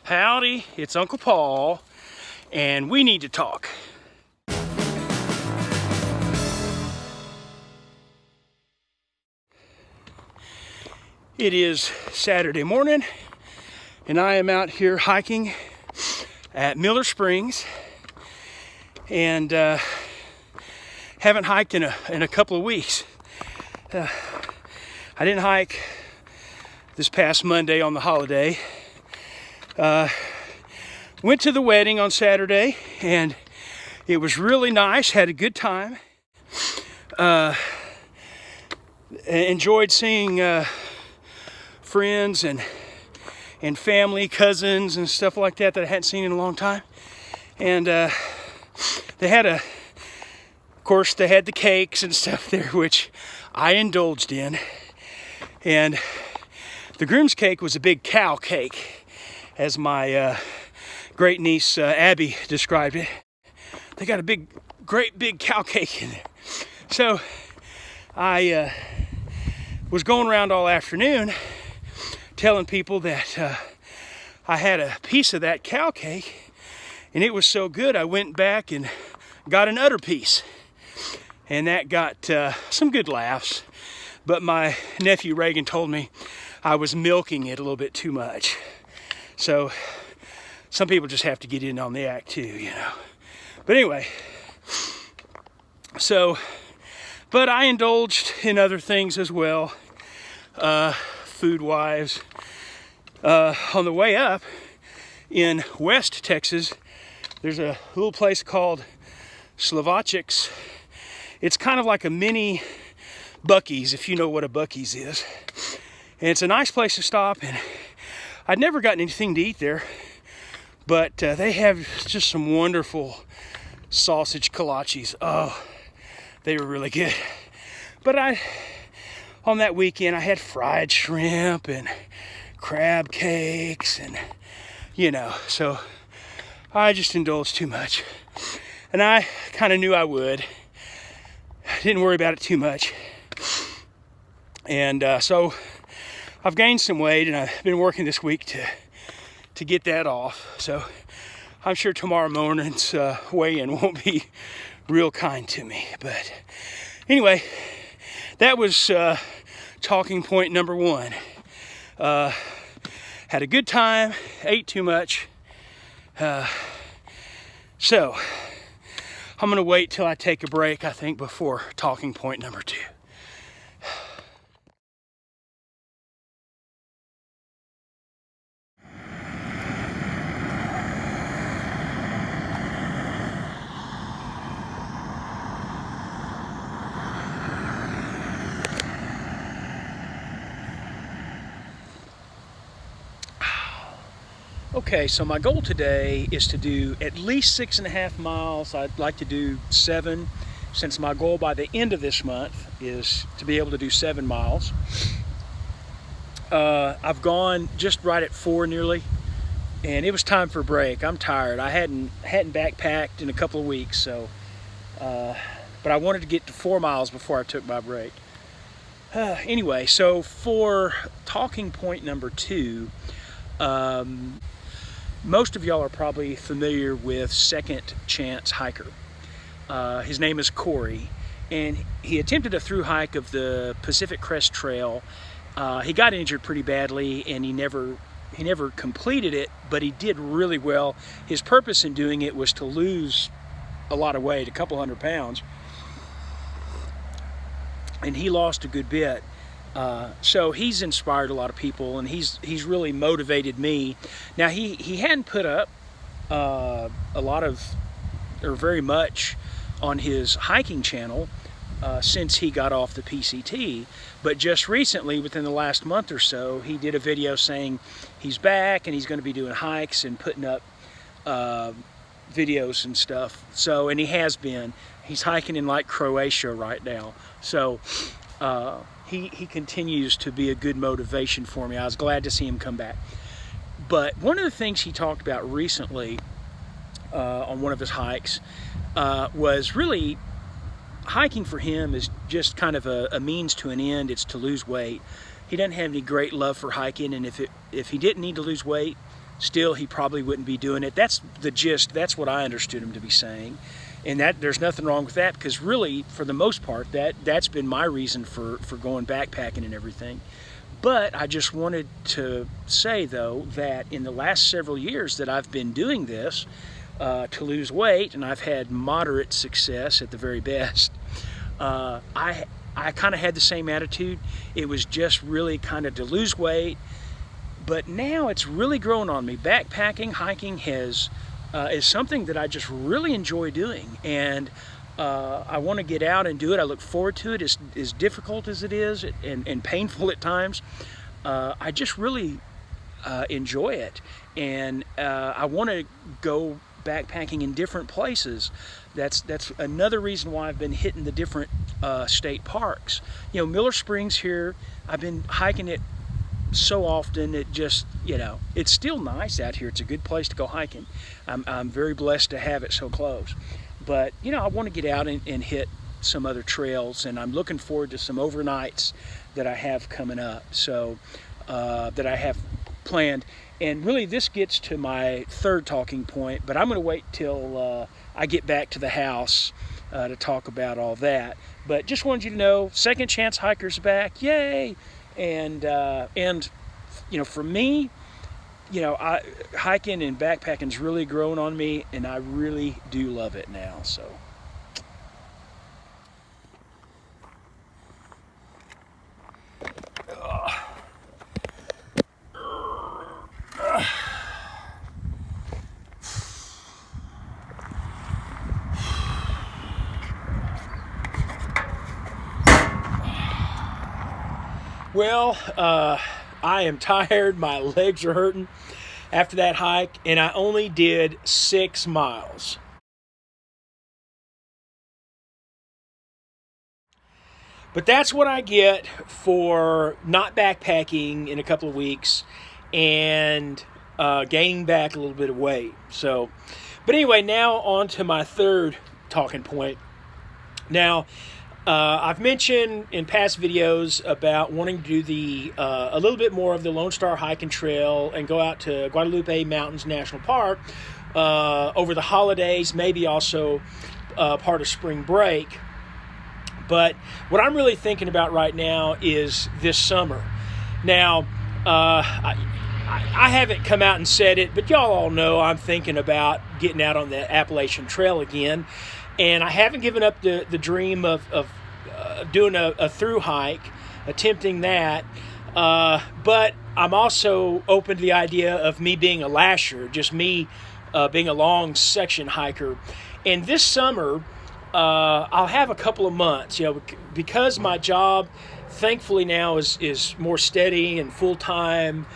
Howdy, it's Uncle Paul, and we need to talk. It is Saturday morning, and I am out here hiking at Miller Springs, and haven't hiked in a couple of weeks. I didn't hike this past Monday on the holiday. Went to the wedding on Saturday, and it was really nice. Had a good time. Enjoyed seeing friends and family, cousins, and stuff like that I hadn't seen in a long time. And they had of course, they had the cakes and stuff there, which I indulged in. And the groom's cake was a big cow cake, as my great niece Abby described it. They got a great big cow cake in there. So I was going around all afternoon telling people that I had a piece of that cow cake, and it was so good I went back and got an udder piece. And that got some good laughs, but my nephew Reagan told me I was milking it a little bit too much. So some people just have to get in on the act too, you know. But anyway, but I indulged in other things as well, food-wise. On the way up in West Texas, there's a little place called Slovacek's. It's kind of like a mini Buc-ee's, if you know what a Buc-ee's is. And it's a nice place to stop, and I'd never gotten anything to eat there, but they have just some wonderful sausage kolaches. Oh, they were really good. But on that weekend, I had fried shrimp and crab cakes, and so I just indulged too much. And I kind of knew I would. Didn't worry about it too much. And so I've gained some weight, and I've been working this week to get that off. So I'm sure tomorrow morning's weigh-in won't be real kind to me. But anyway, that was talking point number one. Had a good time, ate too much. So I'm gonna wait till I take a break, I think, before talking point number two. Okay, so my goal today is to do at least 6.5 miles. I'd like to do 7, since my goal by the end of this month is to be able to do 7 miles. I've gone just right at 4 nearly, and it was time for a break. I'm tired. I hadn't backpacked in a couple of weeks, so but I wanted to get to 4 miles before I took my break. Anyway, so for talking point number 2, most of y'all are probably familiar with Second Chance Hiker. His name is Corey, and he attempted a through hike of the Pacific Crest Trail. He got injured pretty badly, and he never completed it, but he did really well. His purpose in doing it was to lose a lot of weight, a couple hundred pounds, and he lost a good bit. So he's inspired a lot of people, and he's really motivated me. Now he hadn't put up a lot of, or very much, on his hiking channel since he got off the PCT, but just recently, within the last month or so, he did a video saying he's back and he's going to be doing hikes and putting up videos and stuff. So, and he has been. He's hiking in like Croatia right now. So he continues to be a good motivation for me. I was glad to see him come back. But one of the things he talked about recently on one of his hikes was really, hiking for him is just kind of a means to an end. It's to lose weight. He doesn't have any great love for hiking, and if he didn't need to lose weight, still he probably wouldn't be doing it. That's the gist. That's what I understood him to be saying. And that there's nothing wrong with that, because really, for the most part, that's been my reason for going backpacking and everything. But I just wanted to say, though, that in the last several years that I've been doing this to lose weight, and I've had moderate success at the very best, I kind of had the same attitude. It was just really kind of to lose weight. But now it's really grown on me. Backpacking, hiking is something that I just really enjoy doing, and I want to get out and do it. I look forward to it, as difficult as it is and painful at times. I just really enjoy it, and I want to go backpacking in different places. That's another reason why I've been hitting the different state parks. You know, Miller Springs here, I've been hiking it so often. It just, you know, it's still nice out here. It's a good place to go hiking. I'm very blessed to have it so close. But, you know, I want to get out and hit some other trails, and I'm looking forward to some overnights that I have coming up, so that I have planned. And really, this gets to my third talking point, but I'm going to wait till I get back to the house to talk about all that. But just wanted you to know, Second Chance Hikers back, yay! And you know, for me, you know, hiking and backpacking's really grown on me, and I really do love it now. So. Well, I am tired. My legs are hurting after that hike, and I only did 6 miles. But that's what I get for not backpacking in a couple of weeks and gaining back a little bit of weight. So, but anyway, now on to my third talking point. Now, I've mentioned in past videos about wanting to do a little bit more of the Lone Star Hike and Trail and go out to Guadalupe Mountains National Park over the holidays, maybe also part of spring break. But what I'm really thinking about right now is this summer. Now, I haven't come out and said it, but y'all all know I'm thinking about getting out on the Appalachian Trail again. And I haven't given up the dream of doing a through hike, attempting that. But I'm also open to the idea of me being a lasher, just me being a long section hiker. And this summer, I'll have a couple of months, you know, because my job, thankfully now is more steady and full time.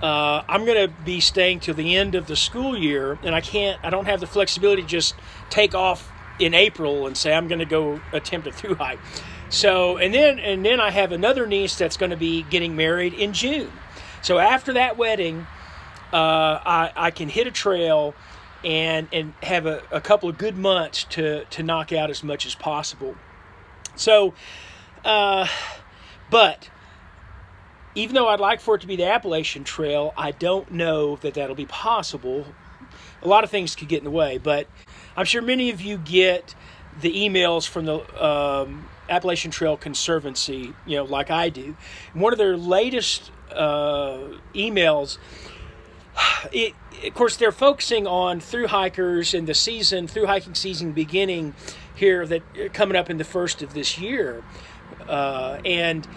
I'm going to be staying till the end of the school year, and I don't have the flexibility to just take off in April and say I'm going to go attempt a through hike. So, and then I have another niece that's going to be getting married in June. So after that wedding, I can hit a trail and have a couple of good months to knock out as much as possible. So, but even though I'd like for it to be the Appalachian Trail, I don't know that that'll be possible. A lot of things could get in the way, but I'm sure many of you get the emails from the Appalachian Trail Conservancy, you know, like I do. One of their latest emails, of course, they're focusing on through hikers and the season, through hiking season beginning here, that coming up in the first of this year, and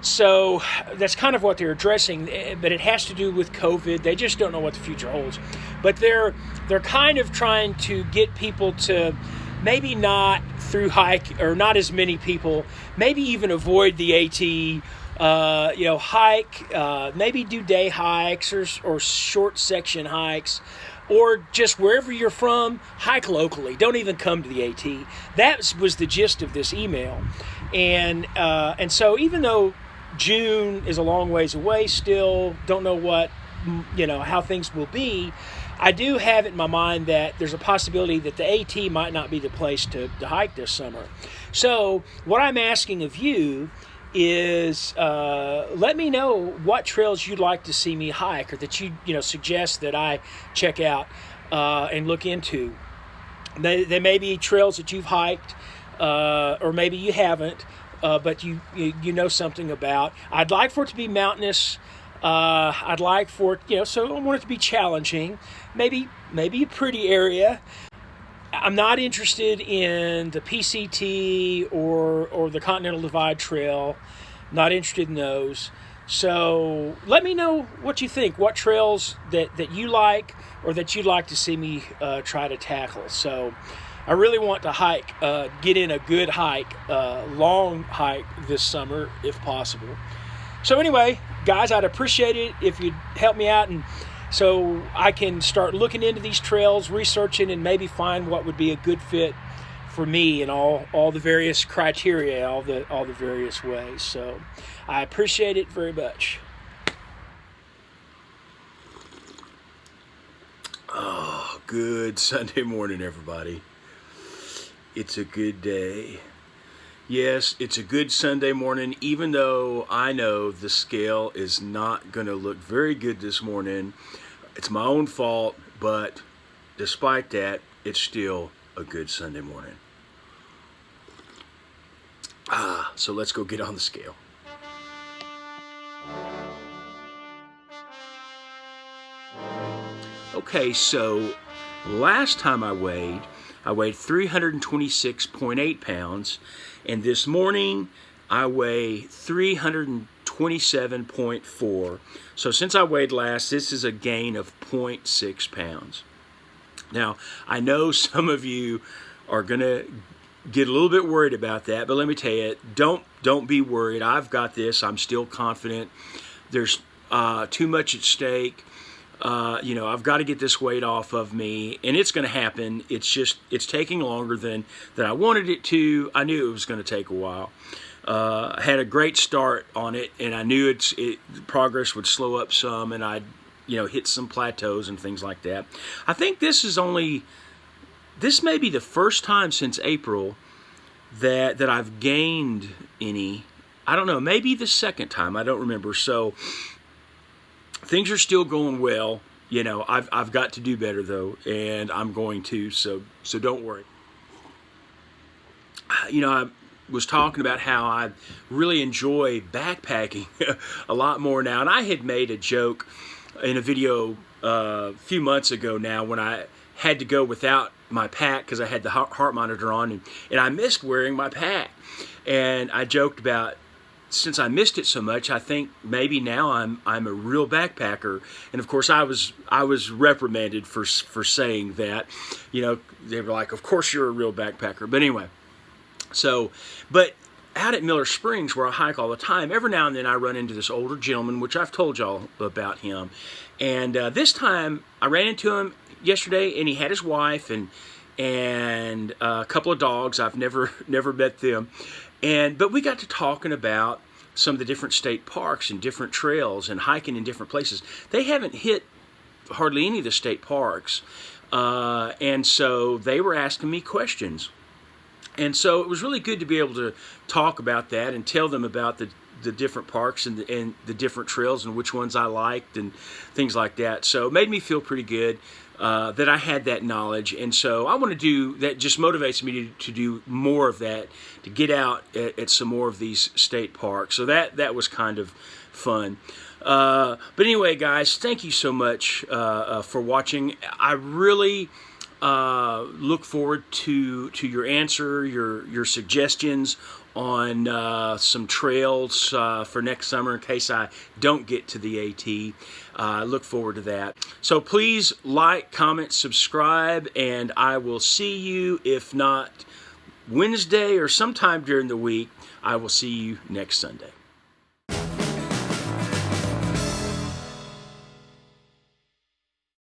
so that's kind of what they're addressing, but it has to do with COVID. They just don't know what the future holds. But they're kind of trying to get people to maybe not through hike, or not as many people, maybe even avoid the AT, hike, maybe do day hikes or short section hikes, or just wherever you're from, hike locally. Don't even come to the AT. That was the gist of this email. And so even though June is a long ways away still, don't know what, how things will be, I do have it in my mind that there's a possibility that the AT might not be the place to hike this summer. So what I'm asking of you is let me know what trails you'd like to see me hike, or that you suggest that I check out and look into. They may be trails that you've hiked, or maybe you haven't, but you know something about. I'd like for it to be mountainous. I'd like for it, so I want it to be challenging. Maybe a pretty area. I'm not interested in the PCT or the Continental Divide Trail. Not interested in those. So let me know what you think. What trails that you like, or that you'd like to see me try to tackle. So I really want to hike, get in a good hike, long hike this summer if possible. So anyway, guys, I'd appreciate it if you'd help me out, and so I can start looking into these trails, researching, and maybe find what would be a good fit for me in all the various criteria, all the various ways. So I appreciate it very much. Oh, good Sunday morning, everybody. It's a good day. Yes, it's a good Sunday morning, even though I know the scale is not going to look very good this morning. It's my own fault, but despite that, it's still a good Sunday morning. So let's go get on the scale. Okay, so last time I weighed 326.8 pounds, and this morning I weigh 327.4. So since I weighed last, this is a gain of 0.6 pounds. Now, I know some of you are going to get a little bit worried about that, but let me tell you, don't be worried. I've got this. I'm still confident. There's too much at stake. I've got to get this weight off of me, and it's going to happen. It's taking longer than I wanted it to. I knew it was going to take a while. I had a great start on it, and I knew progress would slow up some, and I'd hit some plateaus and things like that. I think this may be the first time since April that I've gained any. I don't know, maybe the second time. I don't remember. So things are still going well. I've got to do better though, and I'm going to. So don't worry. I was talking about how I really enjoy backpacking a lot more now, and I had made a joke in a video a few months ago now when I had to go without my pack because I had the heart monitor on, and I missed wearing my pack, and I joked about, since I missed it so much, I think maybe now I'm a real backpacker. And of course I was reprimanded for saying that. They were like, of course you're a real backpacker. But anyway, but out at Miller Springs, where I hike all the time, every now and then I run into this older gentleman, which I've told y'all about him. And this time I ran into him yesterday, and he had his wife and a couple of dogs. I've never met them. But we got to talking about some of the different state parks and different trails and hiking in different places. They haven't hit hardly any of the state parks. And so they were asking me questions. And so it was really good to be able to talk about that and tell them about the different parks and the different trails and which ones I liked and things like that. So it made me feel pretty good that I had that knowledge. And so I want to do that. Just motivates me to do more of that, to get out at some more of these state parks. So that was kind of fun. But anyway, guys, thank you so much for watching. I really look forward to your answer, your suggestions on some trails for next summer in case I don't get to the AT. I look forward to that. So please like, comment, subscribe, and I will see you, if not Wednesday or sometime during the week, I will see you next Sunday.